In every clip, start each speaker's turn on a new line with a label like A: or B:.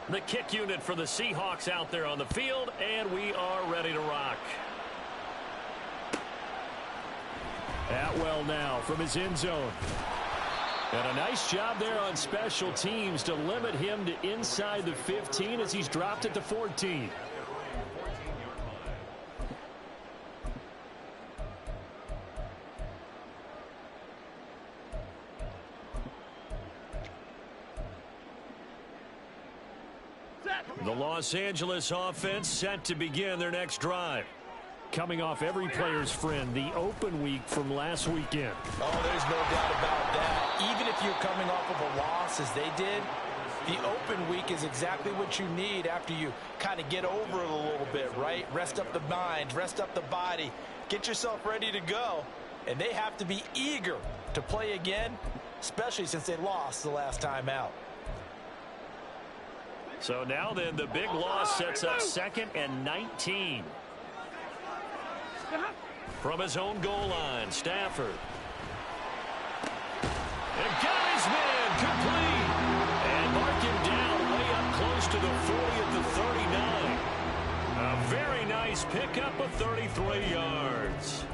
A: The kick unit for the Seahawks out there on the field, and we are ready to rock. Atwell now from his end zone. And a nice job there on special teams to limit him to inside the 15 as he's dropped it to 14. The Los Angeles offense set to begin their next drive. Coming off every player's friend, the open week from last weekend.
B: Oh, there's no doubt about that. Even if you're coming off of a loss as they did, the open week is exactly what you need after you kind of get over it a little bit, right? Rest up the mind, rest up the body, get yourself ready to go. And they have to be eager to play again, especially since they lost the last time out.
A: So now then, the big loss sets up 2nd and 19. From his own goal line, Stafford. And got his man complete. And mark him down way up close to the 40 at the 39. A very nice pickup of 33 yards.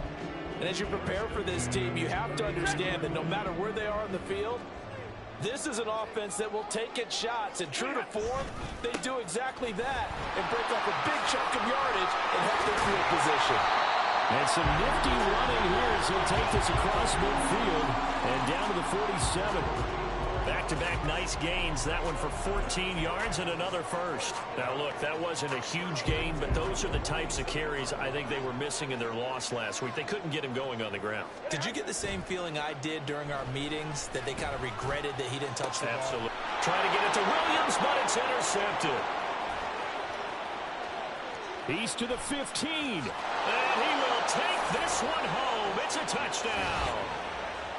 B: And as you prepare for this team, you have to understand that no matter where they are on the field, this is an offense that will take its shots, and true to form, they do exactly that and break off a big chunk of yardage and help their field position.
A: And some nifty running here as he'll take this across midfield and down to the 47. Back-to-back nice gains. That one for 14 yards and another first. Now, look, that wasn't a huge gain, but those are the types of carries I think they were missing in their loss last week. They couldn't get him going on the ground.
B: Did you get the same feeling I did during our meetings, that they kind of regretted that he didn't touch the ball?
A: Absolutely. Trying to get it to Williams, but it's intercepted. He's to the 15. And he will take this one home. It's a touchdown.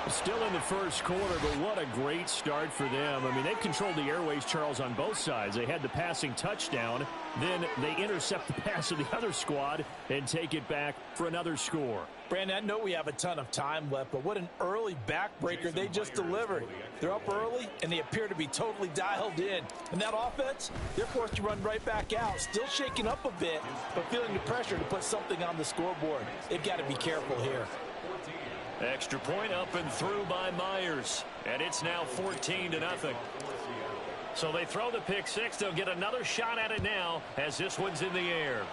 A: Still in the first quarter, but what a great start for them. I mean, they've controlled the airways, Charles, on both sides. They had the passing touchdown. Then they intercept the pass of the other squad and take it back for another score.
B: Brandon, I know we have a ton of time left, but what an early backbreaker they just delivered. They're up early, and they appear to be totally dialed in. And that offense, they're forced to run right back out, still shaking up a bit, but feeling the pressure to put something on the scoreboard. They've got to be careful here.
A: Extra point up and through by Myers. And it's now 14-0. So they throw the pick six. They'll get another shot at it now as this one's in the air.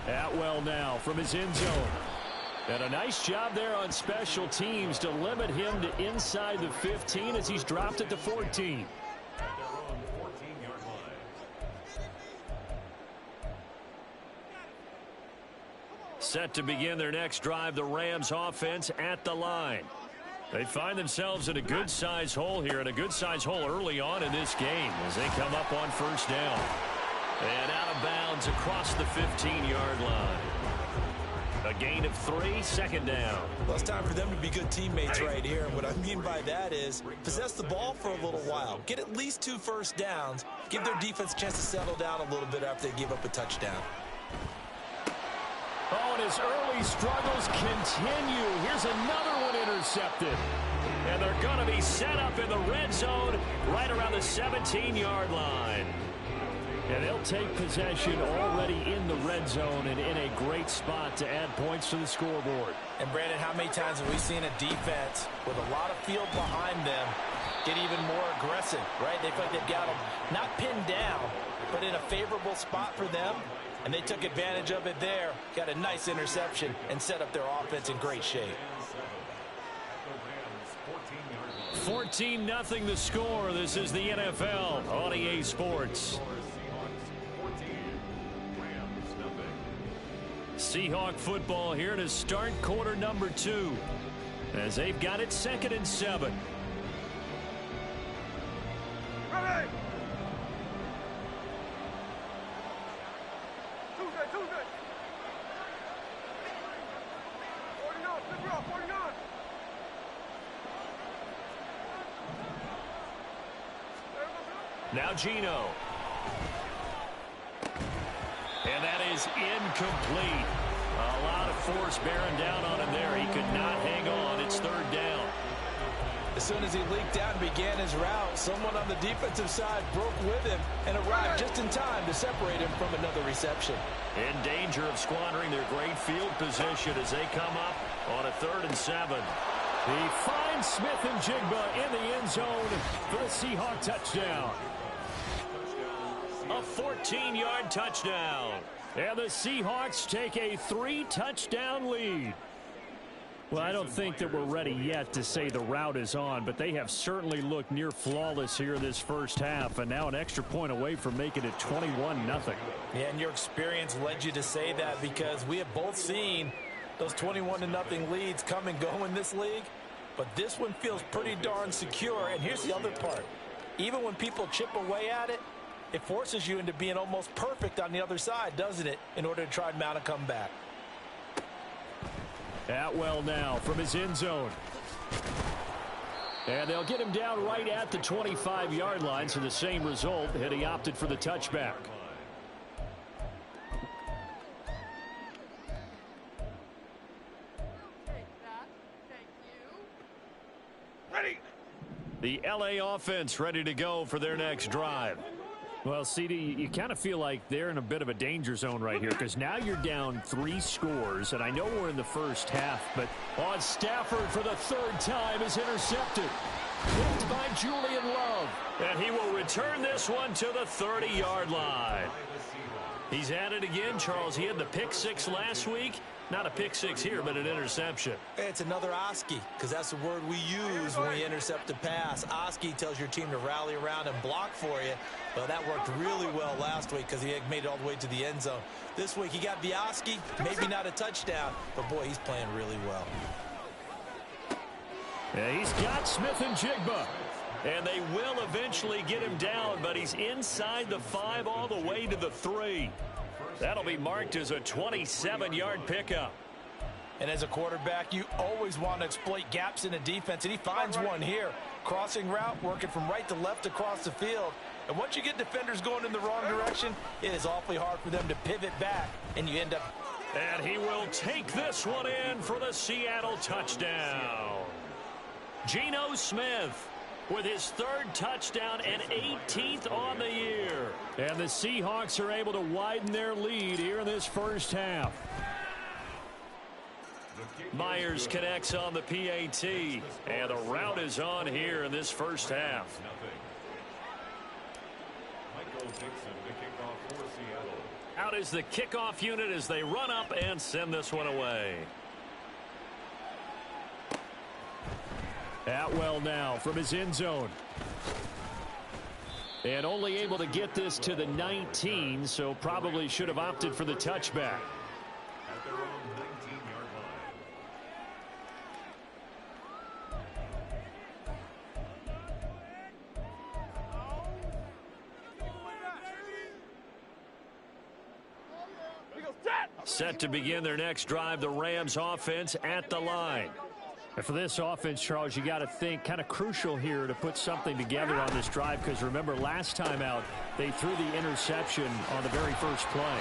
A: Atwell now from his end zone. And a nice job there on special teams to limit him to inside the 15 as he's dropped it to 14. Set to begin their next drive, the Rams offense at the line. They find themselves in a good-sized hole here, and a good-sized hole early on in this game as they come up on first down. And out of bounds across the 15-yard line. A gain of 3, 2nd down.
B: Well, it's time for them to be good teammates right here. And what I mean by that is possess the ball for a little while. Get at least 2 first downs. Give their defense a chance to settle down a little bit after they give up a touchdown.
A: Oh, and his early struggles continue. Here's another one intercepted. And they're going to be set up in the red zone right around the 17-yard line. And they'll take possession already in the red zone and in a great spot to add points to the scoreboard.
B: And, Brandon, how many times have we seen a defense with a lot of field behind them get even more aggressive, right? They feel like they've got them not pinned down, but in a favorable spot for them. And they took advantage of it there, got a nice interception, and set up their offense in great shape.
A: 14-0 the score. This is the NFL on EA Sports. Seahawk football here to start quarter number 2 as they've got it 2nd and 7.
C: Ready.
A: Now Gino. And that is incomplete. A lot of force bearing down on him there. He could not hang on. It's 3rd down.
B: As soon as he leaked out and began his route, someone on the defensive side broke with him and arrived just in time to separate him from another reception.
A: In danger of squandering their great field position as they come up on a 3rd and 7. He finds Smith and Jigba in the end zone for the Seahawk touchdown. A 14-yard touchdown. And the Seahawks take a 3-touchdown lead. Well, I don't think that we're ready yet to say the route is on, but they have certainly looked near flawless here this first half, and now an extra point away from making it 21-0.
B: Yeah, and your experience led you to say that because we have both seen those 21-0 leads come and go in this league, but this one feels pretty darn secure. And here's the other part. Even when people chip away at it, it forces you into being almost perfect on the other side, doesn't it, in order to try and mount a comeback.
A: Atwell now from his end zone. And they'll get him down right at the 25-yard line, so the same result, and he opted for the touchback.
C: Ready.
A: The LA offense ready to go for their next drive. Well, CD, you kind of feel like they're in a bit of a danger zone right here because now you're down 3 scores, and I know we're in the first half, but on Stafford for the 3rd time is intercepted. Picked by Julian Love, and he will return this one to the 30-yard line. He's at it again, Charles. He had the pick 6 last week. Not a pick 6 here, but an interception.
B: It's another Oski, because that's the word we use when we intercept a pass. Oski tells your team to rally around and block for you. Well, that worked really well last week because he had made it all the way to the end zone. This week he got the Oski, maybe not a touchdown, but boy, he's playing really well.
A: Yeah, he's got Smith and Jigba. And they will eventually get him down, but he's inside the 5 all the way to the 3. That'll be marked as a 27-yard pickup.
B: And as a quarterback, you always want to exploit gaps in a defense, and he finds one here. Crossing route, working from right to left across the field. And once you get defenders going in the wrong direction, it is awfully hard for them to pivot back, and you end up...
A: And he will take this one in for the Seattle touchdown. Geno Smith with his 3rd touchdown and 18th on the year. And the Seahawks are able to widen their lead here in this first half. Myers connects on the PAT, and the route is on here in this first half. Out is the kickoff unit as they run up and send this one away. Atwell now from his end zone. And only able to get this to the 19, so probably should have opted for the touchback.
C: At their own 19-yard line.
A: Set to begin their next drive, the Rams offense at the line. And for this offense, Charles, you got to think kind of crucial here to put something together on this drive because remember last time out they threw the interception on the very first play.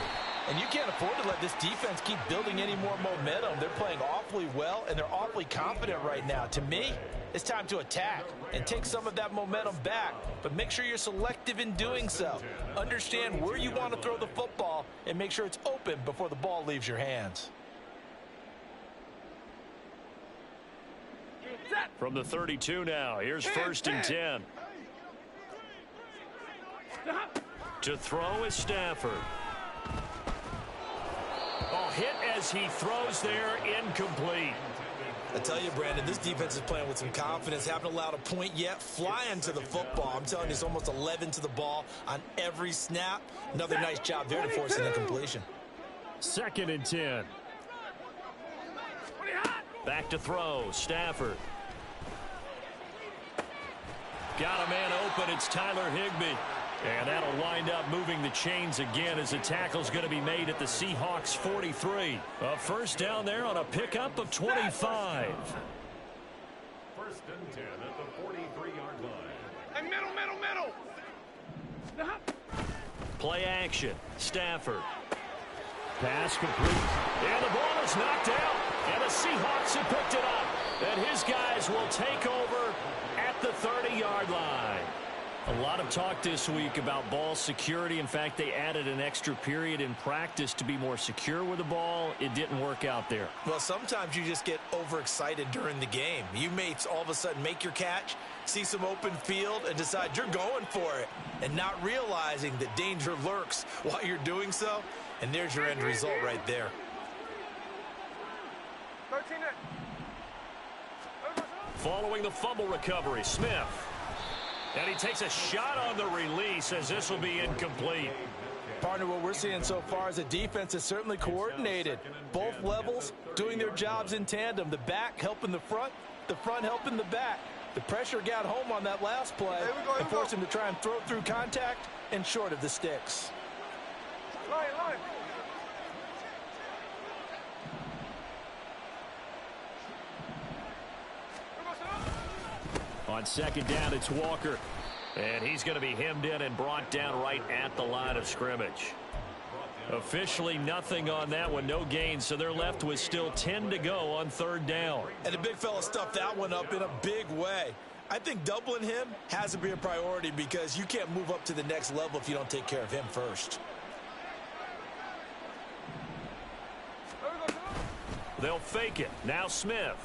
B: And you can't afford to let this defense keep building any more momentum. They're playing awfully well, and they're awfully confident right now. To me, it's time to attack and take some of that momentum back, but make sure you're selective in doing so. Understand where you want to throw the football and make sure it's open before the ball leaves your hands.
A: From the 32 now, here's 1st and 10. To throw is Stafford. Oh, hit as he throws there, incomplete.
B: I tell you, Brandon, this defense is playing with some confidence. Haven't allowed a point yet. Flying to the football. I'm telling you, it's almost 11 to the ball on every snap. Another nice job there to force an incompletion.
A: 2nd and 10. Back to throw, Stafford. Got a man open, it's Tyler Higbee. And that'll wind up moving the chains again as the tackle's going to be made at the Seahawks 43. A first down there on a pickup of 25.
C: 1st and 10 at the 43-yard line.
D: Hey, middle.
A: Play action, Stafford. Pass complete. And the ball is knocked out. And the Seahawks have picked it up. And his guys will take over at the 30-yard line. A lot of talk this week about ball security. In fact, they added an extra period in practice to be more secure with the ball. It didn't work out there.
B: Well, sometimes you just get overexcited during the game. You may all of a sudden make your catch, see some open field, and decide you're going for it, and not realizing that danger lurks while you're doing so. And there's your end result right there.
A: Following the fumble recovery, Smith. And he takes a shot on the release as this will be incomplete.
B: Partner, what we're seeing so far is the defense is certainly coordinated. Both levels doing their jobs in tandem. The back helping the front helping the back. The pressure got home on that last play and forced him to try and throw through contact and short of the sticks.
C: Line.
A: On second down, it's Walker. And he's going to be hemmed in and brought down right at the line of scrimmage. Officially nothing on that one, no gain, so they're left with still 10 to go on third down.
B: And the big fella stuffed that one up in a big way. I think doubling him has to be a priority because you can't move up to the next level if you don't take care of him first.
A: They'll fake it. Now Smith.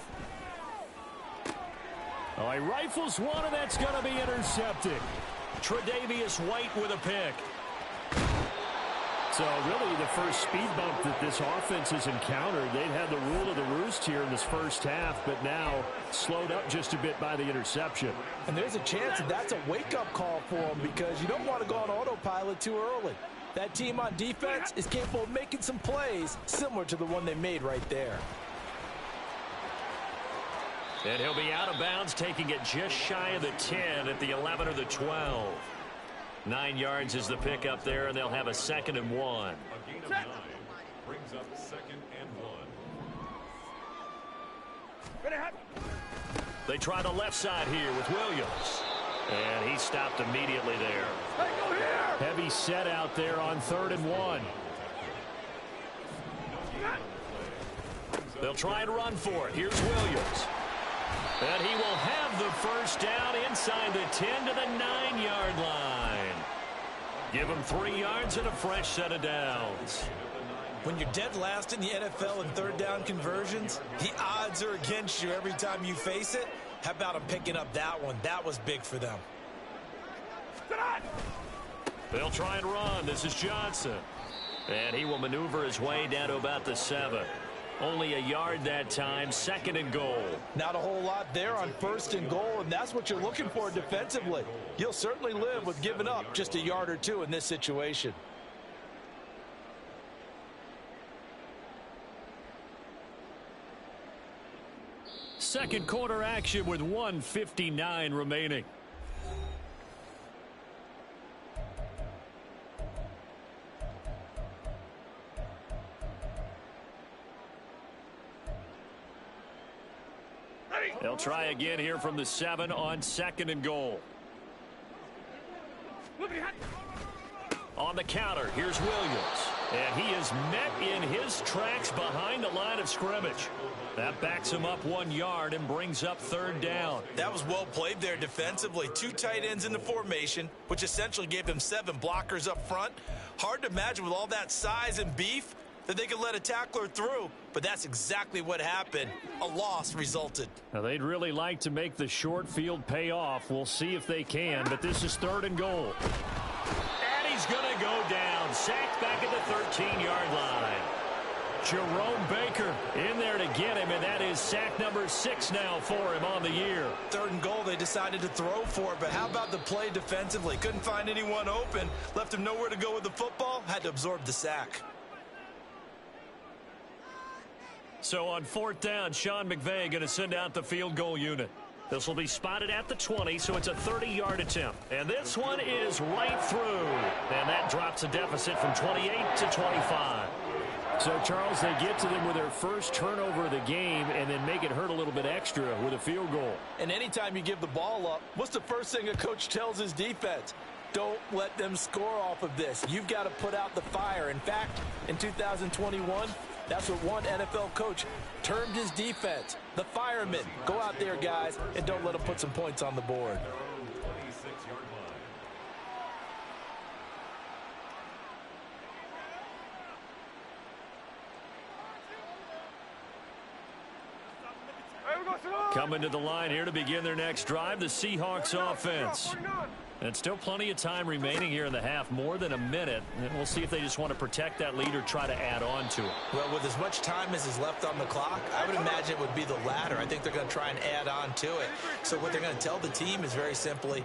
A: Oh, he rifles one, and that's going to be intercepted. Tre'Davious White with a pick. So really the first speed bump that this offense has encountered. They've had the rule of the roost here in this first half, but now slowed up just a bit by the interception.
B: And there's a chance that that's a wake-up call for them because you don't want to go on autopilot too early. That team on defense is capable of making some plays similar to the one they made right there.
A: And he'll be out of bounds, taking it just shy of the 10 at the 11 or the 12. 9 yards is the pickup there, and they'll have a 2nd and 1.
C: A gain of 9 brings up 2nd and 1.
A: They try the left side here with Williams. And he stopped immediately there.
C: Hey, go here!
A: Heavy set out there on 3rd and 1. They'll try and run for it. Here's Williams. And he will have the first down inside the 10 to the 9-yard line. Give him 3 yards and a fresh set of downs.
B: When you're dead last in the NFL in third down conversions, the odds are against you every time you face it. How about him picking up that one? That was big for them.
A: They'll try and run. This is Johnson. And he will maneuver his way down to about the 7. Only a yard that time, 2nd and goal.
B: Not a whole lot there on 1st and goal, and that's what you're looking for defensively. You'll certainly live with giving up just a yard or two in this situation.
A: Second quarter action with 1:59 remaining. They'll try again here from the 7 on 2nd and goal. On the counter, here's Williams. And he is met in his tracks behind the line of scrimmage. That backs him up 1 yard and brings up 3rd down.
B: That was well played there defensively. 2 tight ends in the formation, which essentially gave them 7 blockers up front. Hard to imagine with all that size and beef that they could let a tackler through, but that's exactly what happened. A loss resulted.
A: Now, they'd really like to make the short field pay off. We'll see if they can, but this is 3rd and goal. And he's going to go down. Sacked back at the 13-yard line. Jerome Baker in there to get him, and that is sack number 6 now for him on the year.
B: 3rd and goal, they decided to throw for it, but how about the play defensively? Couldn't find anyone open, left him nowhere to go with the football, had to absorb the sack.
A: So on 4th down, Sean McVay going to send out the field goal unit. This will be spotted at the 20, so it's a 30-yard attempt. And this one is right through. And that drops a deficit from 28 to 25. So, Charles, they get to them with their first turnover of the game and then make it hurt a little bit extra with a field goal.
B: And anytime you give the ball up, what's the first thing a coach tells his defense? Don't let them score off of this. You've got to put out the fire. In fact, in 2021, That's what one NFL coach termed his defense. The firemen. Go out there, guys, and don't let them put some points on the board.
A: Coming to the line here to begin their next drive, the Seahawks offense. And still plenty of time remaining here in the half, more than a minute. And we'll see if they just want to protect that lead or try to add on to it.
B: Well, with as much time as is left on the clock, I would imagine it would be the latter. I think they're going to try and add on to it. So what they're going to tell the team is very simply,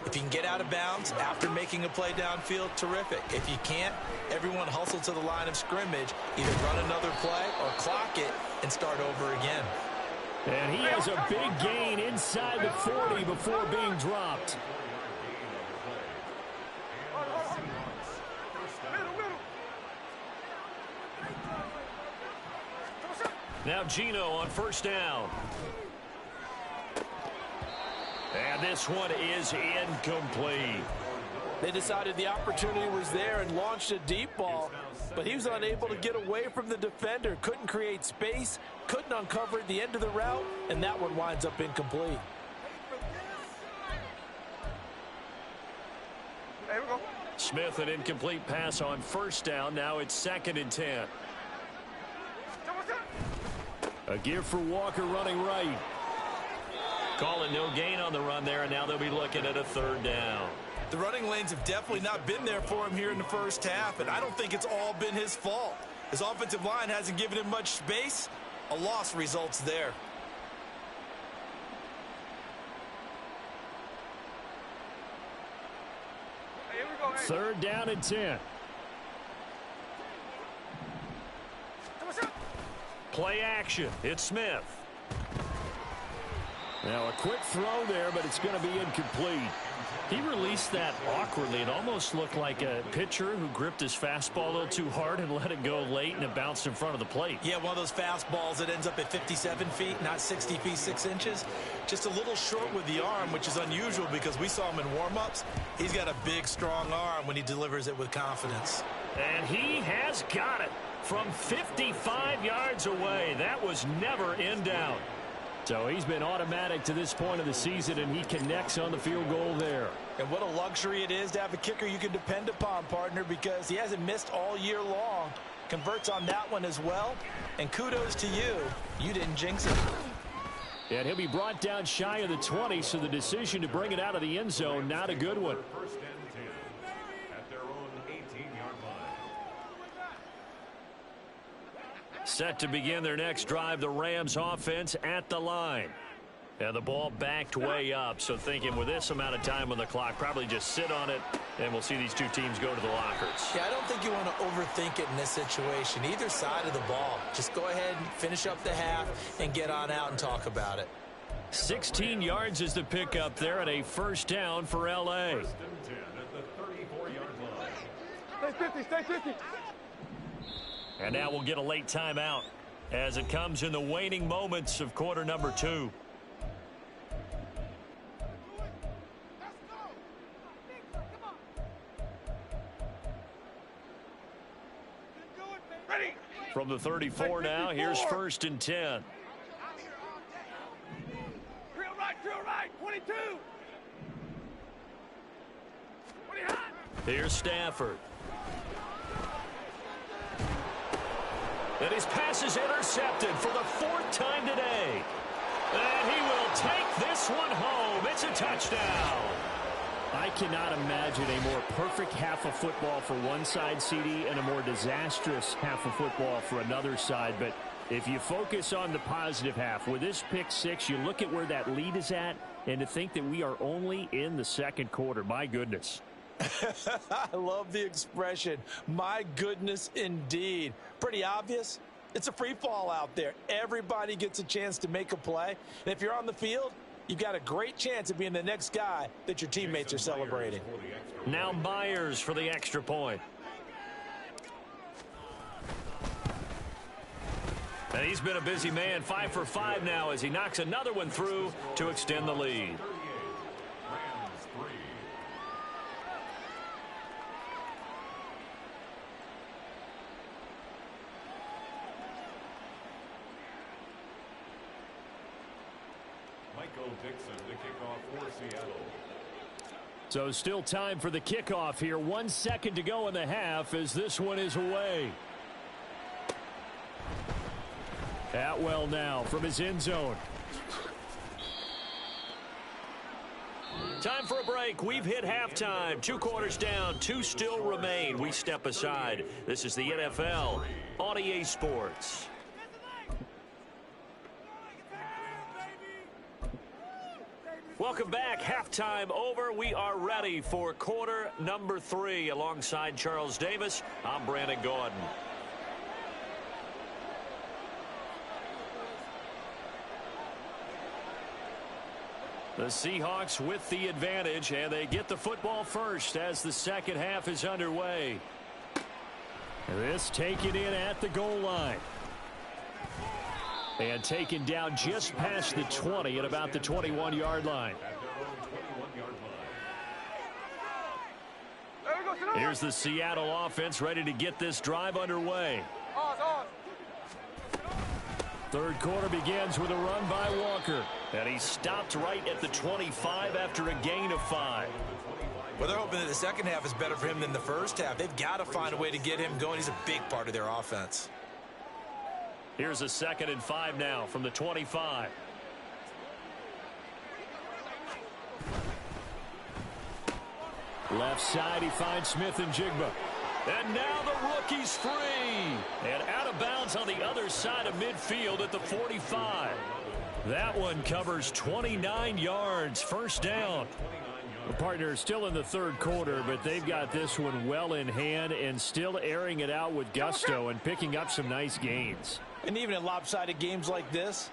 B: if you can get out of bounds after making a play downfield, terrific. If you can't, everyone hustle to the line of scrimmage, either run another play or clock it and start over again.
A: And he has a big gain inside the 40 before being dropped. Now Gino on first down. And this one is incomplete.
B: They decided the opportunity was there and launched a deep ball, but he was unable to get away from the defender, couldn't create space, couldn't uncover the end of the route, and that one winds up incomplete.
C: There we go.
A: Smith, an incomplete pass on first down. Now it's 2nd and 10. A give for Walker running right. Calling no gain on the run there, and now they'll be looking at a 3rd down.
B: The running lanes have definitely not been there for him here in the first half, and I don't think it's all been his fault. His offensive line hasn't given him much space. A loss results there.
C: Here we go.
A: 3rd down and 10. Play action. It's Smith. Now a quick throw there, but it's going to be incomplete. He released that awkwardly. It almost looked like a pitcher who gripped his fastball a little too hard and let it go late, and it bounced in front of the plate.
B: Yeah, one of those fastballs that ends up at 57 feet, not 60 feet 6 inches. Just a little short with the arm, which is unusual because we saw him in warm-ups. He's got a big, strong arm when he delivers it with confidence.
A: And he has got it from 55 yards away. That was never in doubt. So he's been automatic to this point of the season, and he connects on the field goal there.
B: And what a luxury it is to have a kicker you can depend upon, partner, because he hasn't missed all year long. Converts on that one as well. And kudos to you. You didn't jinx it.
A: And he'll be brought down shy of the 20, so the decision to bring it out of the end zone, not a good one.
C: 1st and 10 at their own 18-yard line.
A: Set to begin their next drive, the Rams offense at the line. And the ball backed way up, so thinking with this amount of time on the clock, probably just sit on it, and we'll see these two teams go to the lockers.
B: Yeah, I don't think you want to overthink it in this situation. Either side of the ball. Just go ahead and finish up the half and get on out and talk about it.
A: 16 yards is the pickup there, and a 1st down for L.A.
C: 1st and 10 at the 34-yard line.
D: Stay 50, stay 50.
A: And now we'll get a late timeout as it comes in the waning moments of quarter number 2.
C: Ready.
A: From the 34 now, here's 1st and 10.
C: Drill right, 22. 20 hot.
A: Here's Stafford. And his pass is intercepted for the 4th time today. And he will take this one home. It's a touchdown. I cannot imagine a more perfect half of football for one side, CD, and a more disastrous half of football for another side. But if you focus on the positive half, with this pick 6, you look at where that lead is at, and to think that we are only in the 2nd quarter. My goodness.
B: I love the expression. My goodness, indeed. Pretty obvious. It's a free fall out there. Everybody gets a chance to make a play. And if you're on the field, you've got a great chance of being the next guy that your teammates are celebrating.
A: Now Myers for the extra point. And he's been a busy man, 5 for 5 now as he knocks another one through to extend the lead.
C: Michael Dixon, the kickoff for Seattle.
A: So still time for the kickoff here. 1 second to go in the half as this one is away. Atwell now from his end zone. Time for a break. We've hit halftime. 2 quarters down. 2 still remain. We step aside. This is the NFL on EA Sports. Welcome back. Halftime over. We are ready for quarter number 3. Alongside Charles Davis, I'm Brandon Gordon. The Seahawks with the advantage, and they get the football first as the second half is underway. This taken in at the goal line. And taken down just past the 20 at about the 21-yard line. Here's the Seattle offense ready to get this drive underway. Third quarter begins with a run by Walker. And he stopped right at the 25 after a gain of 5.
B: Well, they're hoping that the second half is better for him than the first half. They've got to find a way to get him going. He's a big part of their offense.
A: Here's a 2nd and 5 now from the 25. Left side, he finds Smith and Jigba. And now the rookie's free. And out of bounds on the other side of midfield at the 45. That one covers 29 yards. First down. The partner still in the third quarter, but they've got this one well in hand and still airing it out with gusto and picking up some nice gains.
B: And even in lopsided games like this,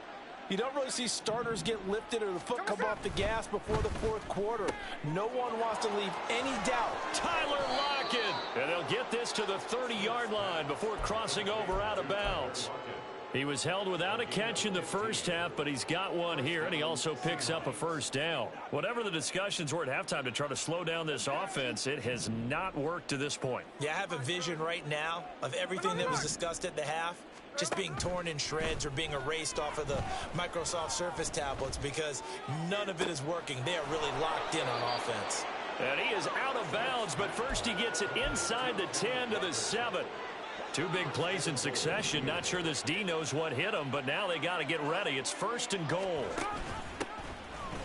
B: you don't really see starters get lifted or the foot come off the gas before the fourth quarter. No one wants to leave any doubt.
A: Tyler Lockett. And they'll get this to the 30-yard line before crossing over out of bounds. He was held without a catch in the first half, but he's got one here, and he also picks up a first down. Whatever the discussions were at halftime to try to slow down this offense, it has not worked to this point.
B: Yeah, I have a vision right now of everything that was discussed at the half just being torn in shreds or being erased off of the Microsoft Surface tablets because none of it is working. They are really locked in on offense.
A: And he is out of bounds, but first he gets it inside the 10 to the 7. 2 big plays in succession. Not sure this D knows what hit him, but now they got to get ready. It's 1st and goal.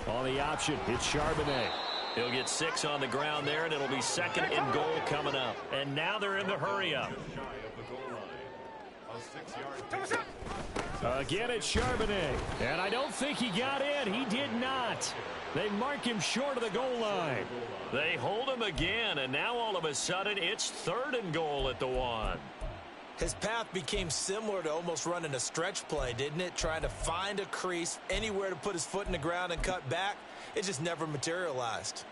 A: On the option, it's Charbonnet. He'll get 6 on the ground there, and it'll be 2nd and goal coming up. And now they're in the hurry-up. Again, it's Charbonnet. And I don't think he got in. He did not. They mark him short of the goal line. They hold him again, and now all of a sudden it's 3rd and goal at the 1.
B: His path became similar to almost running a stretch play, didn't it? Trying to find a crease, anywhere to put his foot in the ground and cut back. It just never materialized.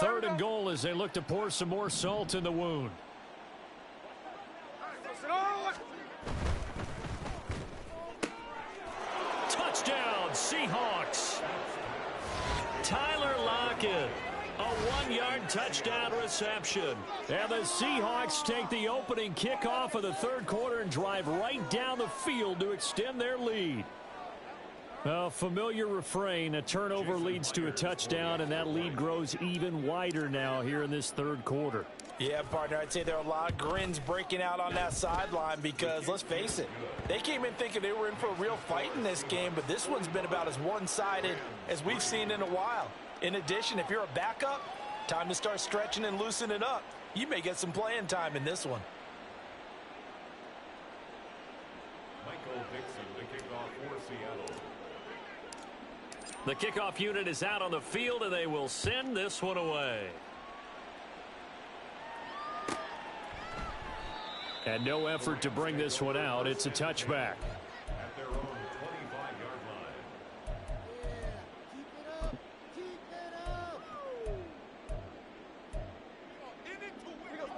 A: Third and goal as they look to pour some more salt in the wound. Touchdown, Seahawks. Tyler Lockett, a 1-yard touchdown reception. And the Seahawks take the opening kickoff of the third quarter and drive right down the field to extend their lead. A familiar refrain, a turnover leads to a touchdown, and that lead grows even wider now here in this third quarter.
B: Yeah, partner, I'd say there are a lot of grins breaking out on that sideline because, let's face it, they came in thinking they were in for a real fight in this game, but this one's been about as one-sided as we've seen in a while. In addition, if you're a backup, time to start stretching and loosening up. You may get some playing time in this one.
C: Michael Dixon, the kickoff for Seattle.
A: The kickoff unit is out on the field, and they will send this one away. And no effort to bring this one out. It's a touchback.
C: At their own 25-yard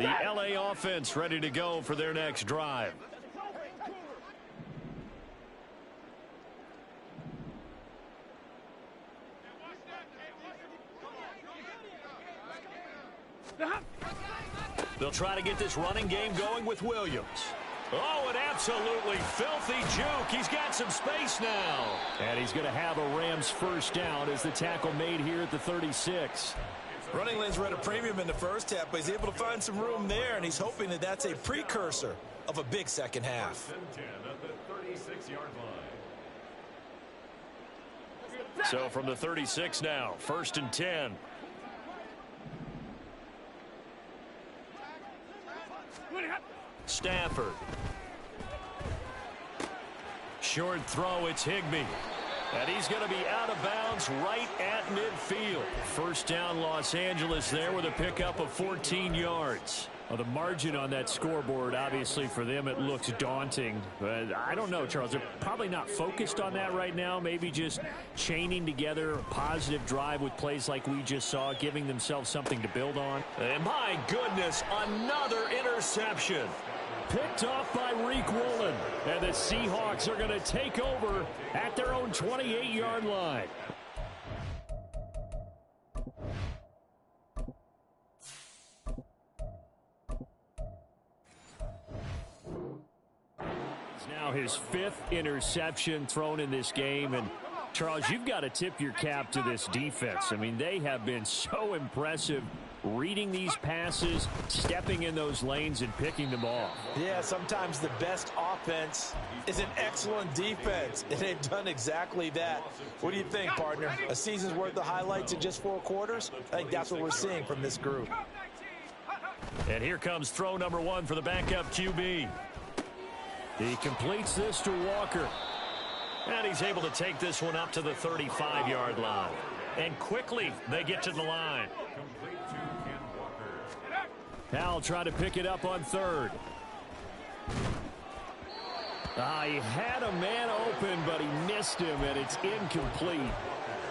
C: line.
A: The LA offense ready to go for their next drive. They'll try to get this running game going with Williams. Oh, an absolutely filthy juke. He's got some space now. And he's going to have a Rams first down as the tackle made here at the 36.
B: Running lanes were at a premium in the first half, but he's able to find some room there, and he's hoping that that's a precursor of a big second half.
C: 10 at the 36-yard line.
A: So from the 36 now, 1st and 10. Stafford. Short throw, it's Higbee. And he's going to be out of bounds right at midfield. First down, Los Angeles there with a pickup of 14 yards. Well, the margin on that scoreboard, obviously for them, it looks daunting. But I don't know, Charles. They're probably not focused on that right now. Maybe just chaining together a positive drive with plays like we just saw, giving themselves something to build on. And my goodness, another interception. Picked off by Reek Woolen. And the Seahawks are going to take over at their own 28-yard line. It's now his 5th interception thrown in this game. And Charles, you've got to tip your cap to this defense. I mean, they have been so impressive reading these passes, stepping in those lanes, and picking them off.
B: Yeah, sometimes the best offense is an excellent defense, and they've done exactly that. What do you think, partner? A season's worth of highlights in just 4 quarters? I think that's what we're seeing from this group.
A: And here comes throw number 1 for the backup QB. He completes this to Walker. And he's able to take this one up to the 35-yard line. And quickly, they get to the line. Powell trying to pick it up on 3rd. He had a man open, but he missed him, and it's incomplete.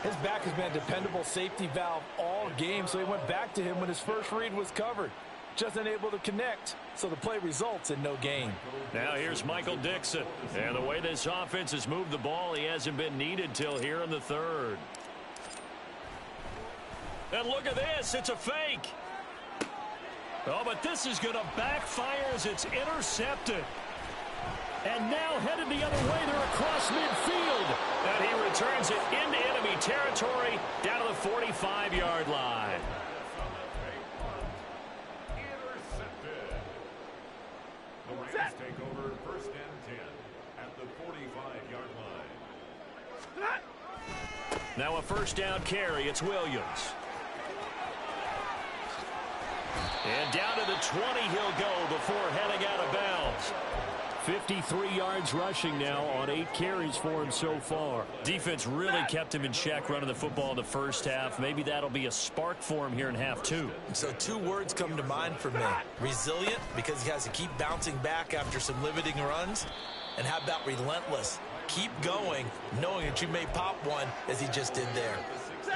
B: His back has been a dependable safety valve all game, so he went back to him when his first read was covered. Just unable to connect, so the play results in no gain.
A: Now here's Michael Dixon. And the way this offense has moved the ball, he hasn't been needed till here in the 3rd. And look at this. It's a fake. Oh, but this is going to backfire as it's intercepted. And now headed the other way. They're across midfield. And he returns it into enemy territory down to the 45-yard line.
C: Intercepted. The Rams take over 1st and 10 at the 45-yard line.
A: Now a first down carry. It's Williams. And down to the 20 he'll go before heading out of bounds. 53 yards rushing now on 8 carries for him so far. Defense really kept him in check running the football in the first half. Maybe that'll be a spark for him here in half 2.
B: So 2 words come to mind for me. Resilient, because he has to keep bouncing back after some limiting runs. And how about relentless? Keep going, knowing that you may pop one as he just did there.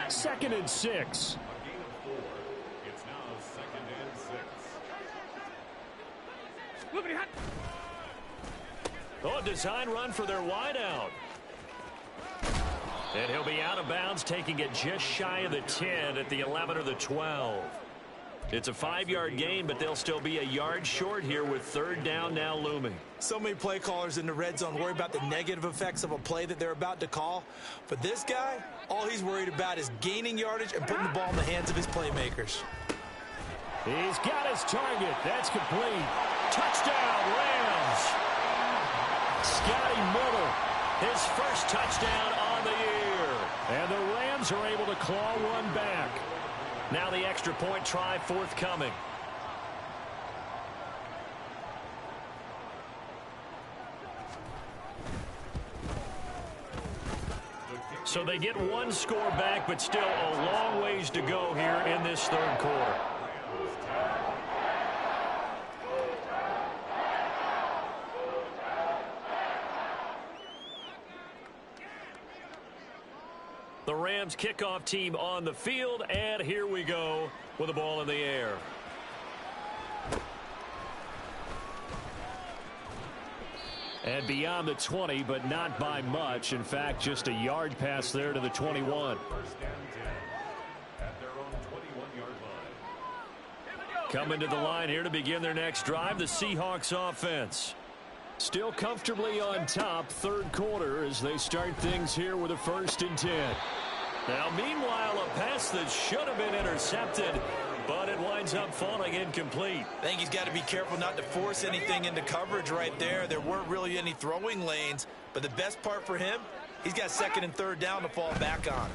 A: 2nd and 6. Oh, design run for their wideout. And he'll be out of bounds, taking it just shy of the 10 at the 11 or the 12. It's a 5-yard gain, but they'll still be a yard short here with 3rd down now looming.
B: So many play callers in the red zone worry about the negative effects of a play that they're about to call. But this guy, all he's worried about is gaining yardage and putting the ball in the hands of his playmakers.
A: He's got his target. That's complete. Touchdown, Rams. Scotty Miller, his first touchdown on the year. And the Rams are able to claw one back. Now the extra point try forthcoming. So they get one score back, but still a long ways to go here in this 3rd quarter. The Rams kickoff team on the field, and here we go with the ball in the air. And beyond the 20, but not by much. In fact, just a yard pass there to the 21.
C: 1st and 10 at their own 21-yard line.
A: Coming to the line here to begin their next drive, the Seahawks offense. Still comfortably on top, third quarter, as they start things here with a 1st and 10. Now, meanwhile, a pass that should have been intercepted, but it winds up falling incomplete.
B: I think he's got to be careful not to force anything into coverage right there. There weren't really any throwing lanes, but the best part for him, he's got 2nd and 3rd down to fall back on.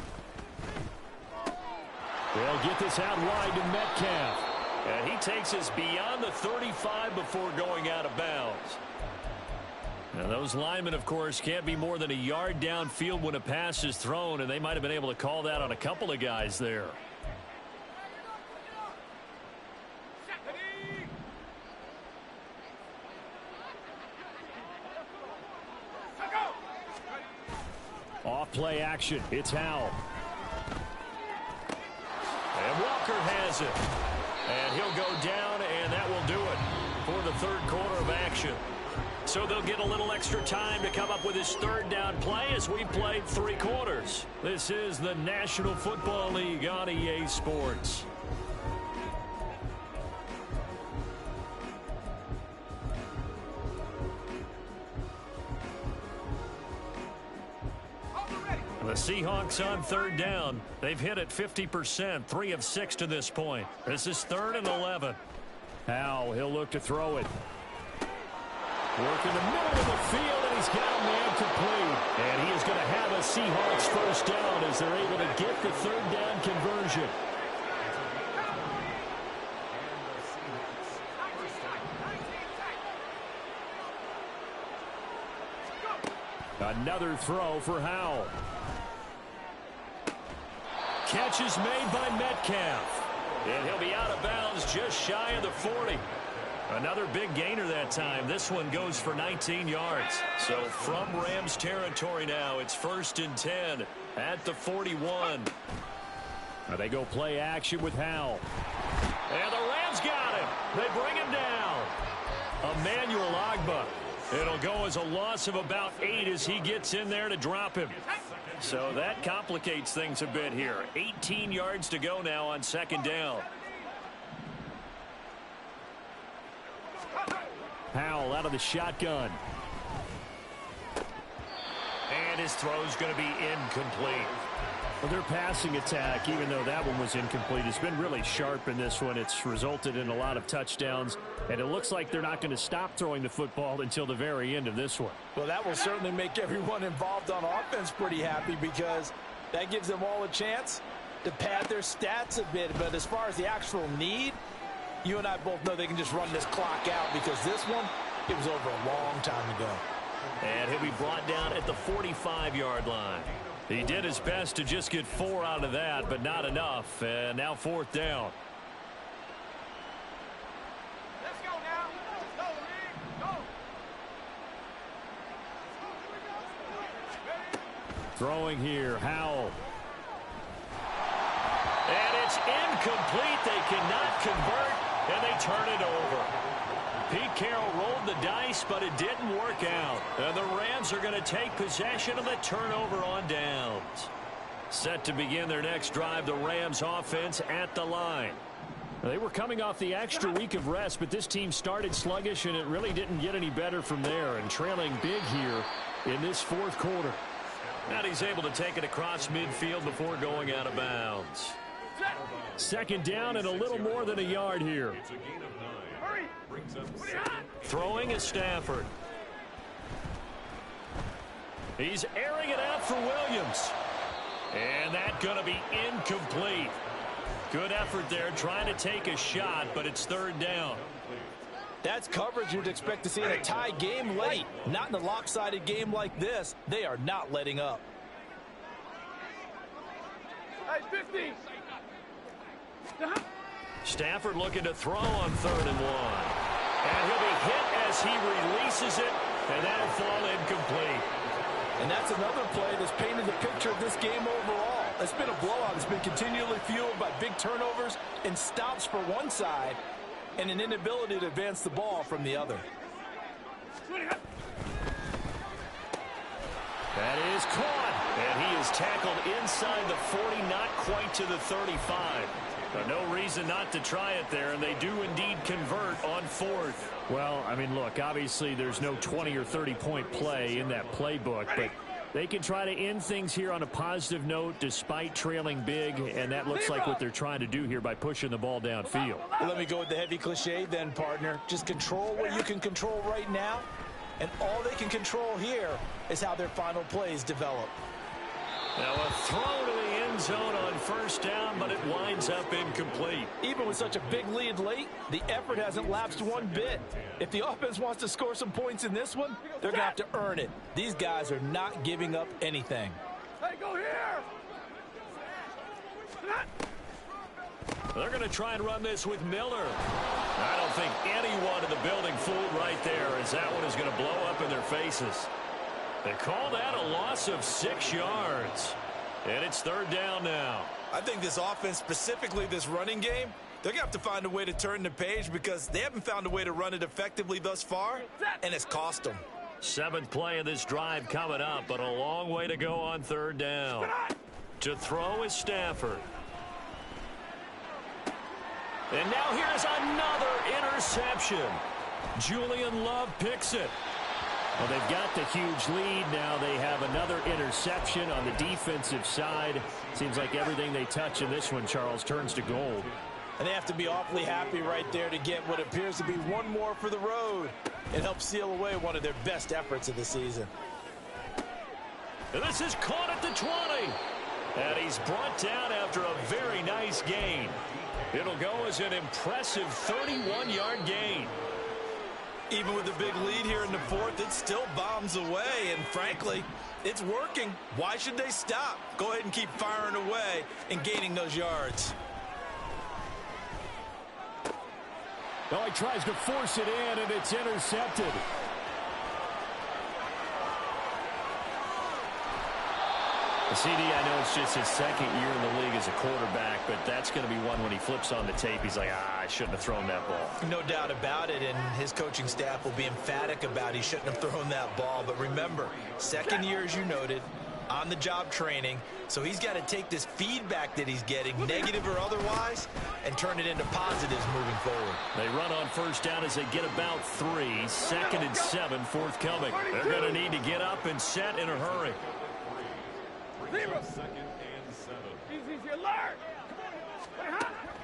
A: They'll get this out wide to Metcalf. And he takes us beyond the 35 before going out of bounds. Now, those linemen, of course, can't be more than a yard downfield when a pass is thrown, and they might have been able to call that on a couple of guys there. Off play action. It's Howell. And Walker has it. And he'll go down, and that will do it for the third quarter of action. So they'll get a little extra time to come up with his 3rd down play as we played 3 quarters. This is the National Football League on EA Sports. The Seahawks on 3rd down. They've hit it 50%, 3 of 6 to this point. This is 3rd and 11. Now he'll look to throw it. Work in the middle of the field, and he's got a man complete. And he is going to have a Seahawks 1st down as they're able to get the 3rd down conversion. Another throw for Howell. Catch is made by Metcalf. And he'll be out of bounds just shy of the 40. Another big gainer that time. This one goes for 19 yards. So from Rams territory now, it's 1st and 10 at the 41. Now they go play action with Howell. And the Rams got him. They bring him down. Emmanuel Ogbah. It'll go as a loss of about 8 as he gets in there to drop him. So that complicates things a bit here. 18 yards to go now on 2nd down. Howell out of the shotgun. And his throw's going to be incomplete. Well, their passing attack, even though that one was incomplete, has been really sharp in this one. It's resulted in a lot of touchdowns, and it looks like they're not going to stop throwing the football until the very end of this one.
B: Well, that will certainly make everyone involved on offense pretty happy, because that gives them all a chance to pad their stats a bit. But as far as the actual need, you and I both know they can just run this clock out, because this one, it was over a long time ago.
A: And he'll be brought down at the 45-yard line. He did his best to just get 4 out of that, but not enough. And now 4th down.
D: Let's go now. Let's go, Reed. Go.
A: Throwing here, Howell. And it's incomplete. They cannot convert, and they turn it over. Pete Carroll rolled the dice, but it didn't work out. And the Rams are going to take possession of the turnover on downs. Set to begin their next drive, the Rams offense at the line. They were coming off the extra week of rest, but this team started sluggish, and it really didn't get any better from there. And trailing big here in this 4th quarter. And he's able to take it across midfield before going out of bounds. 2nd down and a little more than a yard here.
C: It's a gain of 9. Brings up 7.
A: Throwing is Stafford. He's airing it out for Williams. And that's going to be incomplete. Good effort there trying to take a shot, but it's 3rd down.
B: That's coverage you'd expect to see in a tie game late. Not in a lopsided game like this. They are not letting up.
D: Hey, 50.
A: Stafford looking to throw on 3rd and 1. And he'll be hit as he releases it, and that'll fall incomplete.
B: And that's another play that's painted the picture of this game overall. It's been a blowout. It's been continually fueled by big turnovers and stops for one side and an inability to advance the ball from the other.
A: That is caught. And he is tackled inside the 40, not quite to the 35. No reason not to try it there, and they do indeed convert on fourth. Well, I mean, look, obviously there's no 20 or 30-point play in that playbook, but they can try to end things here on a positive note despite trailing big, and that looks like what they're trying to do here by pushing the ball downfield.
B: Let me go with the heavy cliche then, partner. Just control what you can control right now, and all they can control here is how their final plays develop.
A: Now a throw to the end zone on first down, but it winds up incomplete.
B: Even with such a big lead late, the effort hasn't lapsed one bit. If the offense wants to score some points in this one, they're going to have to earn it. These guys are not giving up anything.
D: Hey, go here!
A: They're going to try and run this with Miller. I don't think anyone in the building fooled right there, as that one is going to blow up in their faces. They call that a loss of 6 yards. And it's third down now.
B: I think this offense, specifically this running game, they're going to have to find a way to turn the page because they haven't found a way to run it effectively thus far, and it's cost them.
A: 7th play of this drive coming up, but a long way to go on third down. To throw is Stafford. And now here's another interception. Julian Love picks it. Well, they've got the huge lead. Now they have another interception on the defensive side. Seems like everything they touch in this one, Charles, turns to gold.
B: And they have to be awfully happy right there to get what appears to be one more for the road. It helps seal away one of their best efforts of the season.
A: And this is caught at the 20. And he's brought down after a very nice gain. It'll go as an impressive 31-yard gain.
B: Even with a big lead here in the fourth, it still bombs away, and frankly, it's working. Why should they stop? Go ahead and keep firing away and gaining those yards.
A: Well, he tries to force it in, and it's intercepted. CD, I know it's just his second year in the league as a quarterback, but that's going to be one when he flips on the tape. He's like, I shouldn't have thrown that ball.
B: No doubt about it, and his coaching staff will be emphatic about he shouldn't have thrown that ball. But remember, second year, as you noted, on-the-job training, so he's got to take this feedback that he's getting, negative or otherwise, and turn it into positives moving forward.
A: They run on first down as they get about 3. 2nd and 7 forthcoming. They're going to need to get up and set in a hurry.
C: 2nd and 7.
D: Easy, alert!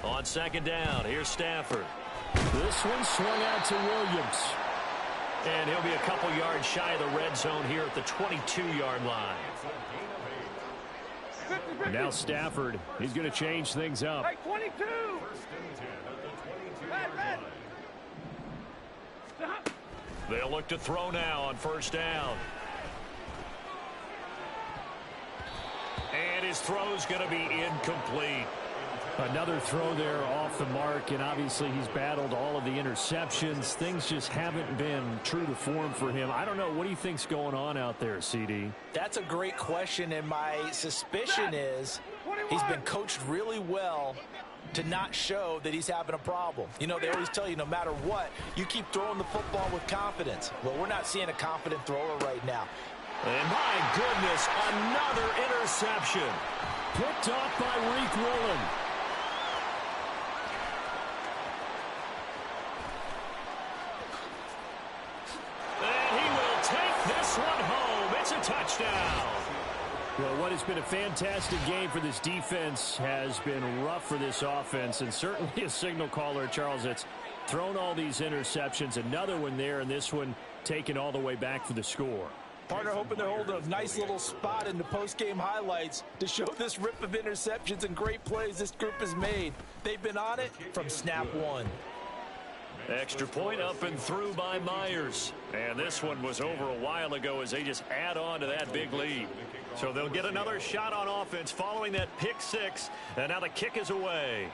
A: On second down, here's Stafford. This one swung out to Williams. And he'll be a couple yards shy of the red zone here at the 22-yard line. Now Stafford, he's going to change things up.
D: Hey, 22!
A: They'll look to throw now on first down. And his throw's going to be incomplete. Another throw there off the mark, and obviously he's battled all of the interceptions. Things just haven't been true to form for him. I don't know. What do you think's going on out there, CD?
B: That's a great question, and my suspicion is he's been coached really well to not show that he's having a problem. You know, they always tell you no matter what, you keep throwing the football with confidence. Well, we're not seeing a confident thrower right now.
A: And my goodness, another interception. Picked off by Reek Willen. And he will take this one home. It's a touchdown. Well, what has been a fantastic game for this defense has been rough for this offense, and certainly a signal caller, Charles, that's thrown all these interceptions. Another one there, and this one taken all the way back for the score.
B: Partner hoping they're holding a nice little spot in the post-game highlights to show this rip of interceptions and great plays this group has made. They've been on it from snap one.
A: Extra point up and through by Myers. And this one was over a while ago as they just add on to that big lead. So they'll get another shot on offense following that pick six. And now the kick is away.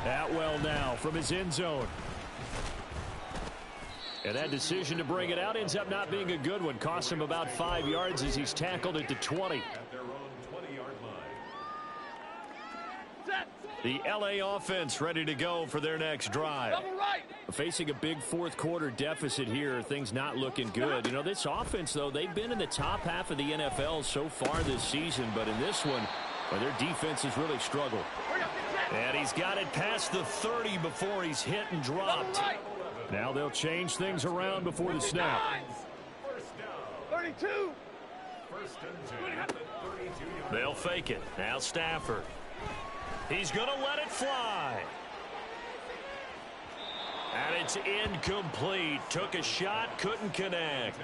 A: Atwell now from his end zone. And that decision to bring it out ends up not being a good one. Costs him about 5 yards as he's tackled at the 20.
C: At their own 20-yard line.
A: The LA offense ready to go for their next drive. Facing a big fourth quarter deficit here, things not looking good. You know, this offense, though, they've been in the top half of the NFL so far this season, but in this one, Well, their defense has really struggled. And he's got it past the 30 before he's hit and dropped. Now they'll change things around before the snap.
D: 32.
A: They'll fake it. Now Stafford. He's going to let it fly. And it's incomplete. Took a shot, couldn't connect.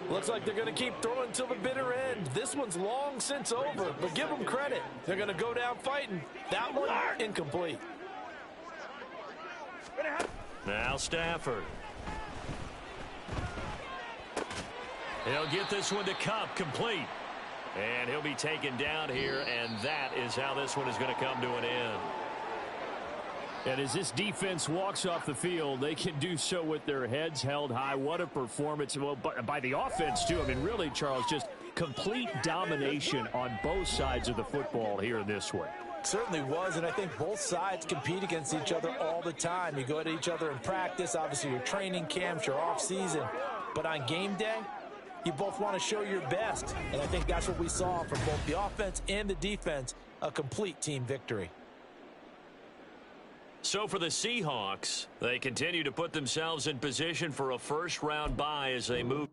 B: Looks like they're going to keep throwing till the bitter end. This one's long since over, but give them credit. They're going to go down fighting. That one, incomplete.
A: Now Stafford. He'll get this one to Cup, complete. And he'll be taken down here, and that is how this one is going to come to an end. And as this defense walks off the field, they can do so with their heads held high. What a performance. Well, by the offense, too. I mean, really, Charles, just complete domination on both sides of the football here in this one.
B: Certainly was, and I think both sides compete against each other all the time. You go at each other in practice, obviously your training camps, your off-season. But on game day, you both want to show your best. And I think that's what we saw from both the offense and the defense, a complete team victory.
A: So for the Seahawks, they continue to put themselves in position for a first-round bye as they move.